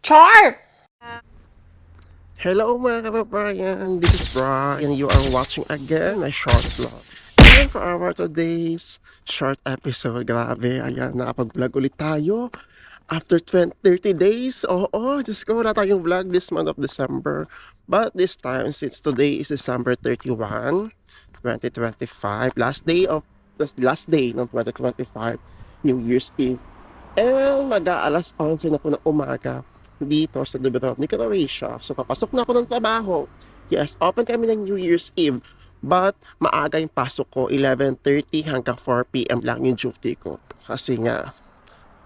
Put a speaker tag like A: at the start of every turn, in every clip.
A: Char!
B: Hello mga kababayan, this is Brian and you are watching again my short vlog. And for our today's short episode, grabe, ayan, nakapag-vlog ulit tayo after 30 days. Oo, Diyos ko, wala tayong vlog this month of December. But this time, since today is December 31, 2025, last day ng 2025, New Year's Eve. And mag-aalas 11 na po ng umaga dito sa Dubrovnik, Croatia. So, papasok na ako ng trabaho. Yes, open kami ng New Year's Eve. But, maaga yung pasok ko. 11:30 hanggang 4 p.m. lang yung duty ko. Kasi nga,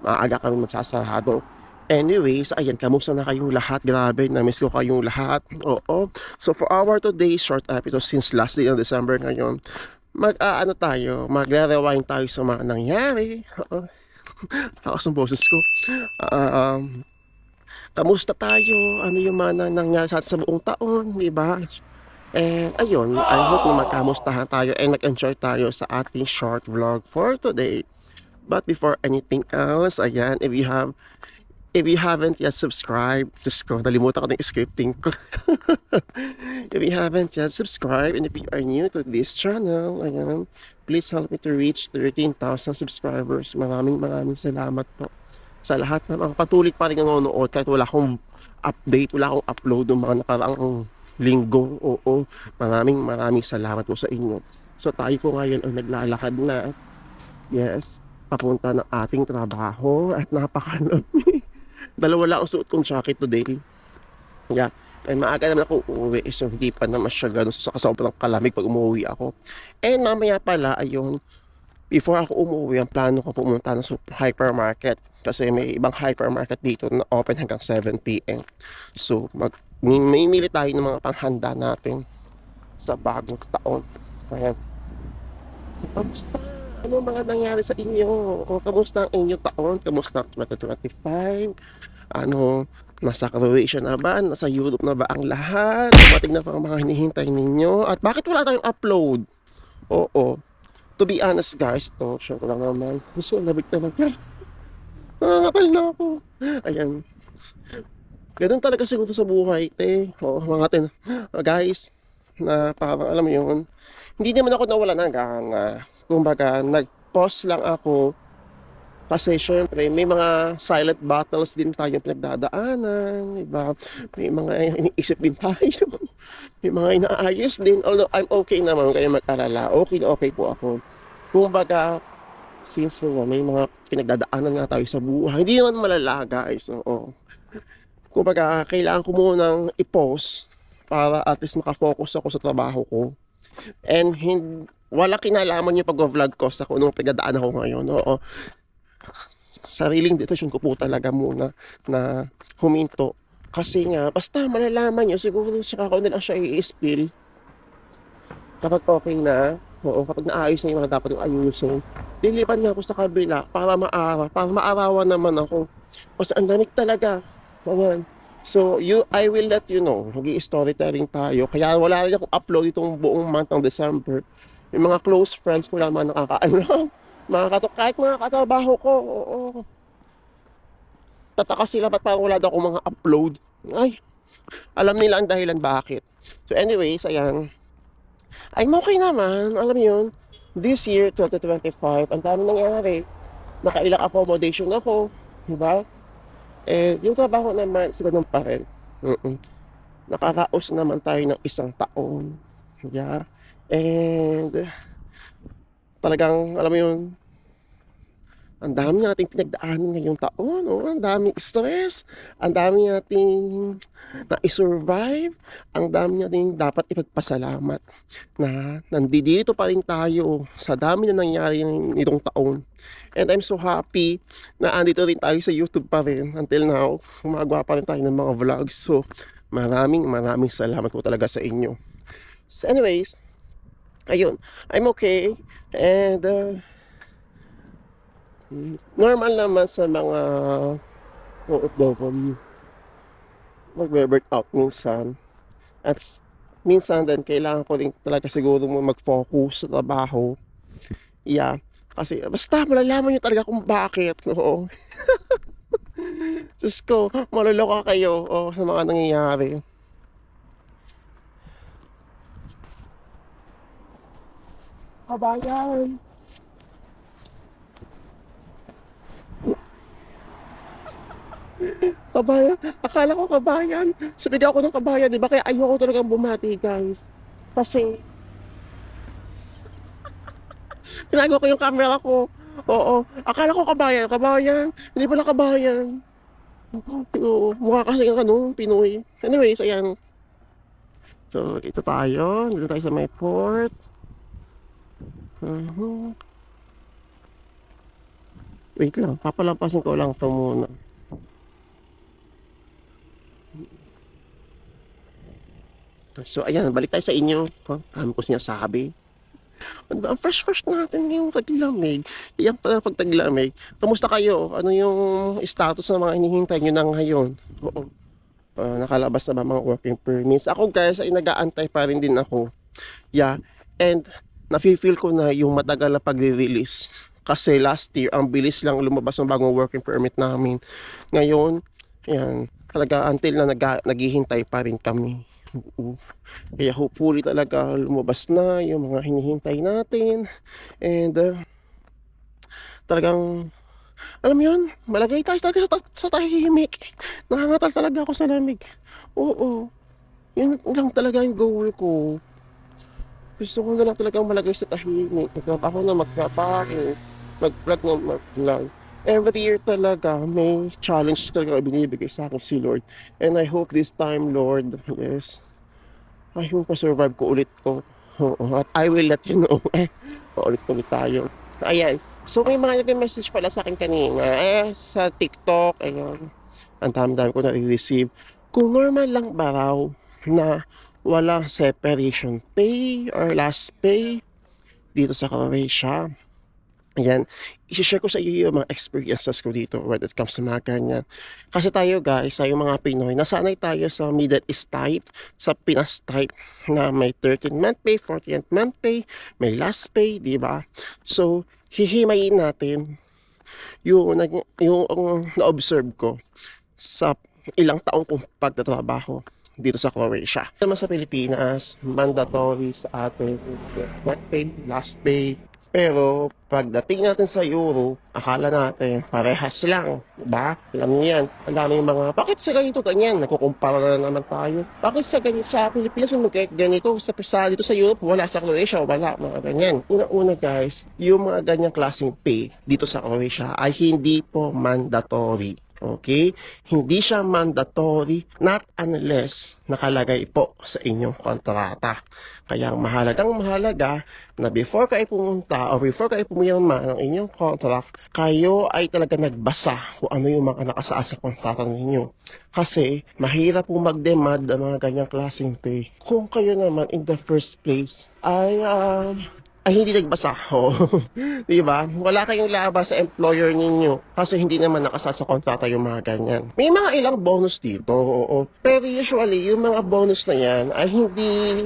B: maaga kami magsasarado. Anyways, ayan, kamusta na kayong lahat? Grabe, na-miss ko kayong lahat. Oo. So, for our today's short episode, since last day ng December ngayon, magre-rewind tayo sa mga nangyari. Oo. Lakas ng boses ko. Kamusta tayo? Ano yung mga nangyari sa atin sa buong taon, di ba? And ayun, I hope na magkamustahan tayo and mag-enjoy tayo sa ating short vlog for today. But before anything else, ayan, if you haven't yet subscribed, just ko, nalimutan ko ng scripting ko. If you haven't yet subscribed and if you are new to this channel, ayan, please help me to reach 13,000 subscribers. Maraming salamat po sa lahat ng mga patuloy pa rin nanonood kahit wala akong update, wala akong upload ng mga nakaraang linggo. Oo, maraming salamat po sa inyo. So tayo po ngayon ay naglalakad na, yes, papunta ng ating trabaho at napakalamig. Dalawa lang ang suot kong jacket today. Yeah, ay maaga naman ako uuwi, so hindi pa naman siya ganun sa sobrang kalamig pag umuwi ako. And mamaya pala, ayun, before ako umuwi, ang plano ko pumunta ng hypermarket kasi may ibang hypermarket dito na open hanggang 7 p.m. So, may mili tayo ng mga panghanda natin sa bagong taon. Ayan. Kamusta? Ano mga nangyari sa inyo? O kamusta ang inyong taon? Kamusta ang 2025? Ano, nasa Croatia na ba? Nasa Europe na ba ang lahat? Dumating na pa ang mga hinihintay ninyo? At bakit wala tayong upload? Oo. To be honest guys, to share ko lang naman. Gusto ko labig na magkal. Nakakapal na ako. Ayan. Ganun talaga siguro sa buhay, te. Oo, guys, na parang alam mo yun, hindi naman ako nawala ng gana. Kumbaga, nag-pause lang ako kasi syempre may mga silent battles din tayong pinagdadaanan, diba? May mga iniisip din tayo. May mga inaayos din. Although I'm okay naman, kayo mag-alala. Okay na okay po ako. Kumbaga, since may mga pinagdadaanan nga tayo sa buhay, hindi naman malala guys. Oo. Kumbaga, kailangan ko munang i-pause para at least makafocus ako sa trabaho ko. And wala kinalaman yung pag-vlog ko sa kung anong pinagdadaanan ko ngayon. Oo. Sariling desisyon ko po talaga muna na huminto. Kasi nga, basta malalaman nyo, siguro saka ko nila siya i-spill kapag okay na. Oo, kapag naayos na yung mga dapat yung ayusin, lilipan niya ako sa kabila para maarawan naman ako. Kasi ang lamig talaga. Ayan. So, I will let you know. Mag-i-storytelling tayo. Kaya wala rin akong upload itong buong month ng December. Yung mga close friends ko naman nakakaalam. Kahit mga katrabaho ko, oo. Tataka sila ba't parang wala daw akong mga upload. Ay, alam nila ang dahilan bakit. So anyways, ayan. I'm okay naman, alam mo yun. This year, 2025, ang dami nangyari. Nakailang accommodation ako, diba? Eh, yung trabaho naman, siguro pa rin. Nakaraos naman tayo ng isang taon. Yeah. And, talagang, alam mo yun, ang dami nating pinagdaanan ngayong taon. Oh, ang daming stress. Ang dami nating na-survive. Ang dami nating dapat ipagpasalamat na nandito pa rin tayo sa dami na nangyari nitong taon. And I'm so happy na andito rin tayo sa YouTube pa rin until now. Gumagawa pa rin tayo ng mga vlogs. So, maraming salamat po talaga sa inyo. So anyways, ayun, I'm okay. And, normal naman sa mga OFW magbe-workout minsan at minsan din kailangan ko rin talaga siguro mag-focus sa trabaho. Yeah, kasi basta malalaman nyo talaga kung bakit. Oo. Diyos ko, maloloka kayo sa mga nangyayari. Kabayan! Kabayan! Akala ko kabayan. Sumigaw ako ng kabayan, di ba? Kaya ayoko talagang bumati, guys. Kasi, tinago ko yung camera ko. Oo. Akala ko kabayan. Kabayan. Hindi pala kabayan. Oo. Mukha kasi ng Pinoy. Anyways, ayan. So, ito tayo. Dito tayo sa may port. Wait lang. Papalampasin ko lang ito muna. So, ayan. Balik tayo sa inyo. Kami ko sinasabi. Ang fresh natin ngayong taglamig. Iyan pala pag taglamig. Kamusta kayo? Ano yung status ng mga hinihintay nyo na ngayon? Oo. Nakalabas na ba mga working permits? Ako guys, ay nag-aantay pa rin din ako. Yeah. And nafe-feel ko na yung matagal na pagre-release. Kasi last year, ang bilis lang lumabas ng bagong working permit namin. Ngayon, yan, talaga until na naghihintay pa rin kami. Kaya hopefully talaga lumabas na yung mga hinihintay natin. And talagang, alam mo yun, malagay tayo talaga sa tahimik. Nangangatal talaga ako sa lamig. Oo, yun lang talaga yung goal ko. Gusto ko na lang talagang malagay sa tahimik. Ako na magpapaking, mag-vlog na mag-vlog. Every year talaga, may challenge talaga binibigay sa akin si Lord. And I hope this time, Lord, yes, I hope pa-survive ko ulit to. Oo, at I will let you know. Ulit tayo. Ayan. So, may mga nag-message pala sa akin kanina. Sa TikTok, ayan. Ang dami-dami ko na-receive. Kung normal lang ba raw na walang separation pay or last pay dito sa Croatia. Ayan, i-share ko sa iyo yung mga experiences ko dito when it comes sa mga ganyan. Kasi tayo guys, tayo mga Pinoy, nasanay tayo sa Middle East type, sa Pinas type, na may 13th month pay, 14th month pay, may last pay, di ba? So, hihimayin natin yung na-observe ko sa ilang taong kong pagtatrabaho dito sa Croatia. Naman sa Pilipinas, mandatory sa atin month pay, last pay. Pero pagdating natin sa Euro, akala natin parehas lang, diba? Alam niyo yan, ang daming mga, bakit sa ganito ganyan? Nagkukumpara na naman tayo. Bakit sa ganito sa Pilipinas, ganito, dito sa Europe, wala, sa Croatia, wala, mga ganyan. Una-una guys, yung mga ganyang klaseng pay dito sa Croatia ay hindi po mandatory. Okay? Hindi siya mandatory, not unless nakalagay po sa inyong kontrata. Kaya mahalaga na before kayo pumunta o before kayo pumirma ng inyong contract, kayo ay talaga nagbasa kung ano yung mga nakasaad sa kontrata ninyo. Kasi mahirap po mag-demand ng mga ganyang klaseng pay. Kung kayo naman in the first place ay hindi nagbasa. Di ba? Wala kayong labas sa employer ninyo kasi hindi naman nakasat sa kontrata yung mga ganyan. May mga ilang bonus dito, oo. Pero usually, yung mga bonus na yan ay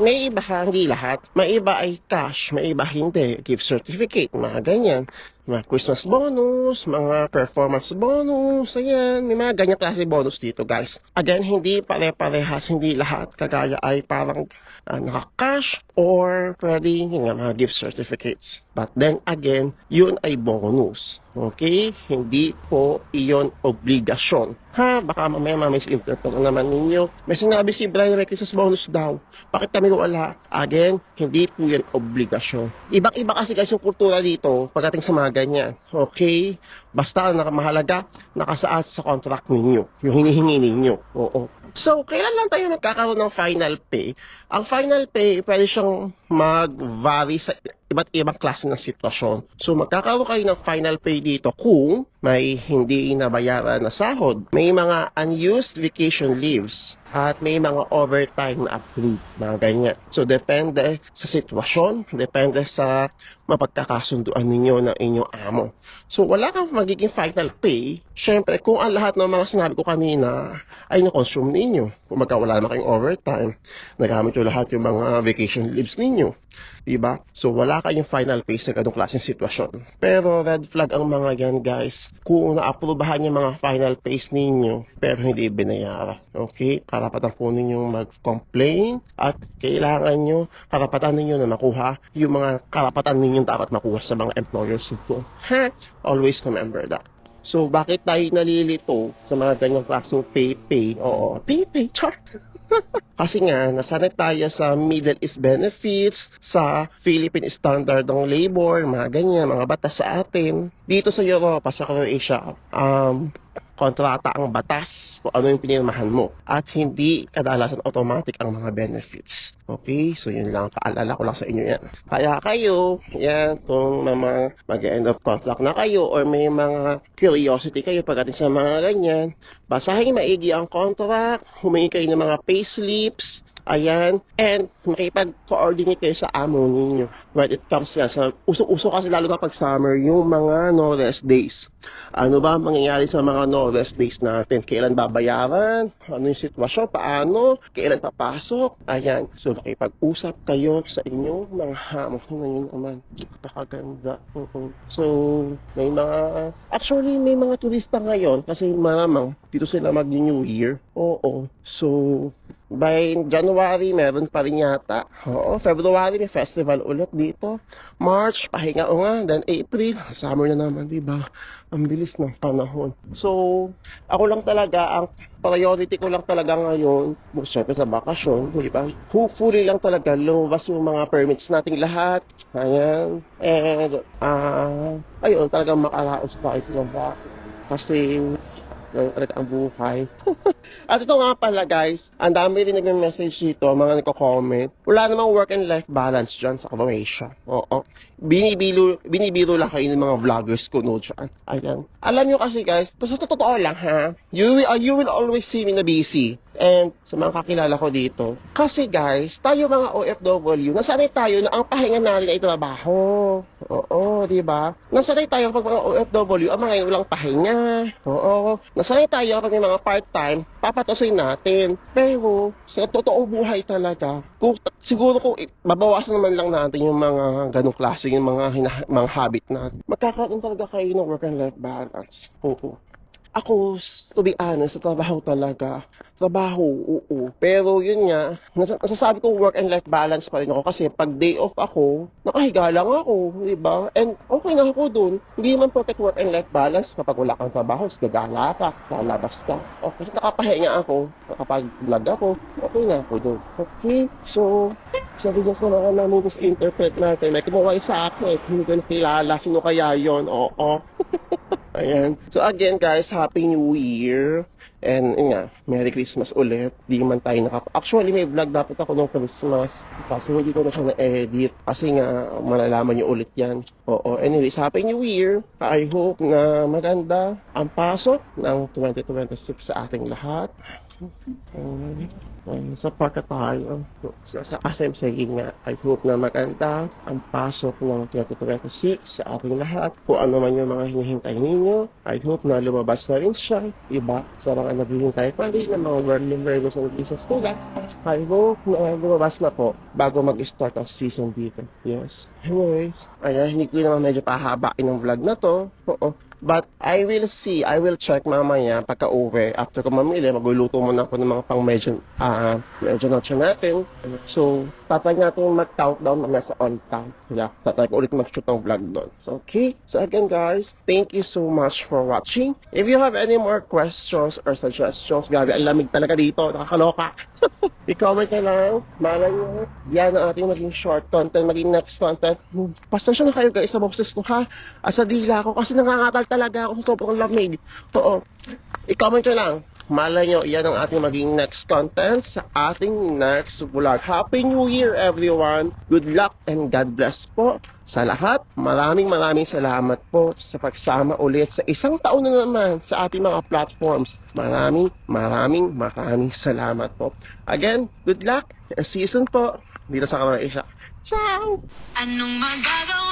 B: may iba hindi lahat. May iba ay cash, may iba hindi. Gift certificate, mga ganyan. Mga Christmas bonus, mga performance bonus, ayan. May mga ganyan klase bonus dito, guys. Again, hindi pare-parehas, hindi lahat kagaya ay parang naka-cash or pwede yung mga gift certificates. But then again, yun ay bonus. Okay? Hindi po iyon obligasyon. Baka mamaya misinterpret naman ninyo. May sinabi si Brian Reckless bonus daw. Bakit kami wala? Again, hindi po yun obligasyon. Ibang-iba kasi guys yung kultura dito pagdating sa mga ganyan. Okay? Basta mahalaga, nakasaad sa contract ninyo. Yung hinihingi ninyo. Oo. So, kailan lang tayo magkakaroon ng final pay? Ang final pay, pwede siyang mag-vary sa iba't ibang klase ng sitwasyon. So, magkakaroon kayo ng final pay dito kung may hindi nabayaran na sahod, may mga unused vacation leaves, at may mga overtime na approved, mga ganyan. So, depende sa sitwasyon, depende sa mapagkakasunduan ninyo ng inyong amo. So, wala kang magiging final pay, syempre, kung ang lahat ng mga sinabi ko kanina ay na-consume ninyo. Kung magkawala naman kayong overtime, nagamit yung lahat yung mga vacation leaves ninyo. Diba? So, wala kayong final pay sa ganong klaseng sitwasyon. Pero, red flag ang mga yan, guys. kung naaprubahan yung mga final pays ninyo pero hindi binayaran. Okay? Karapatan po ninyong mag-complain at kailangan nyo, karapatan ninyo na makuha yung mga karapatan ninyong dapat makuha sa mga employers nito. Ha? Always remember that. So, bakit tayo nalilito sa mga ganyang klaseng pay-pay? Oo, pay-pay, char. Kasi nga, nasanay tayo sa Middle East benefits, sa Philippine Standard ng Labor, mga ganyan, mga batas sa atin. Dito sa Europa, sa Croatia, kontrata ang batas kung ano yung pinirmahan mo. At hindi kadalasan automatic ang mga benefits. Okay? So, yun lang. Paalala ko lang sa inyo yan. Kaya kayo, yan, kung mag-end of contract na kayo or may mga curiosity kayo pagdating sa mga ganyan, basahin maigi ang contract, humingi kayo ng mga payslips, ayan, and makipag-coordinate kayo sa amo ninyo when it comes yan. Sa uso-uso kasi lalo na pag summer, yung mga no-rest days. Ano ba ang mangyayari sa mga no-rest days natin? Kailan babayaran? Ano yung sitwasyon? Paano? Kailan papasok? Ayan. So, makipag-usap kayo sa inyo mga hamo. Ngayon naman. Napakaganda. So, actually, may mga turista ngayon kasi malamang dito sila mag-New Year. Oo. So, by January, meron pa rin yata. Oo, February, may festival ulit dito. March, pahinga o nga. Then April, summer na naman, diba? Ang bilis ng panahon. So, ako lang talaga, ang priority ko lang talaga ngayon, syempre sa bakasyon, diba? Hopefully lang talaga, lumabas yung mga permits nating lahat. Ayan. And, ayun, talagang makaraos kahit ng ba. Kasi, talaga ang buhay. At ito nga pala guys, ang dami rin nag-message dito, mga nagko-comment. Wala namang work and life balance dyan sa Croatia. Oo. Binibiro lang kayo ng mga vloggers ko no dyan. Ayan. Alam nyo kasi guys, to sa totoo lang ha, you will always see me na busy. And sa mga kakilala ko dito. Kasi guys, tayo mga OFW, nasanay tayo na ang pahinga natin ay trabaho. Oo, di ba? Nasanay tayo pag mga OFW, ang mga walang pahinga. Oo. Nasanay tayo pag may mga part-time, papatusin natin. Pero, sa totoong buhay talaga, siguro kung babawasan naman lang natin yung mga ganong klase, yung mga habit natin, magkakaroon talaga kayo ng work and life balance. Oo. Ako, to be honest, sa trabaho talaga. Trabaho, oo. Pero yun nga, nasasabi ko work and life balance pa rin ako kasi pag day off ako, nakahiga lang ako, di ba? And okay na ako dun. Hindi naman perfect work and life balance kapag wala kang trabaho, gagala ka, lalabas ka. O, kasi nakapahinga ako, nakapag-vlog ako, okay na ako dun. Okay, so, sabi niya sa mga namin sa interpret natin, may kumuha sa akin, hindi ko nakilala, sino kaya yun? Oo. Ayan. So again guys, Happy New Year. And yun nga, Merry Christmas ulit. Di man tayo Actually, may vlog dapat ako ng Christmas. Kaso hindi ko na siya na-edit. Kasi nga, malalaman nyo ulit yan. Oo. Anyways, Happy New Year. I hope na maganda ang pasok ng 2026 sa ating lahat. Sa parka tayo. As I'm saying nga, I hope na maganda ang pasok ng 2026 sa ating lahat. Kung ano man yung mga hinihintay ninyo, I hope na lumabas na rin siya. Iba sa mga naghihintay pa rin ng mga world members ng business nila. I hope na lumabas na po bago mag-start ang season dito. Yes. Anyways, ayan, hindi ko naman medyo pahabain ng vlog na to. Oo. But I will see, I will check mamaya pagka-uwi. After ko mamili, magluluto muna ako ng mga pang medyo noche natin. So, tatry natin mag-countdown mamaya sa on time. Yeah, tatry ko ulit mag-shoot ng vlog doon. So, okay. So again guys, thank you so much for watching. If you have any more questions or suggestions, gabi, ang lamig talaga dito, nakakaloka. I-comment na lang. Malay nyo, yan ang ating maging short content, maging next content. Pasensya na kayo guys sa boses ko ha. Sa dila ko kasi nangangatal talaga ako sa sobrang lamig. Oo. I-comment nyo lang. Malay nyo, yan ang ating maging next content sa ating next vlog. Happy New Year everyone! Good luck and God bless po sa lahat. Maraming salamat po sa pagsama ulit sa isang taon na naman sa ating mga platforms. Maraming salamat po. Again, good luck and season po dito sa Croatia. Ciao!
A: Anong magagawa?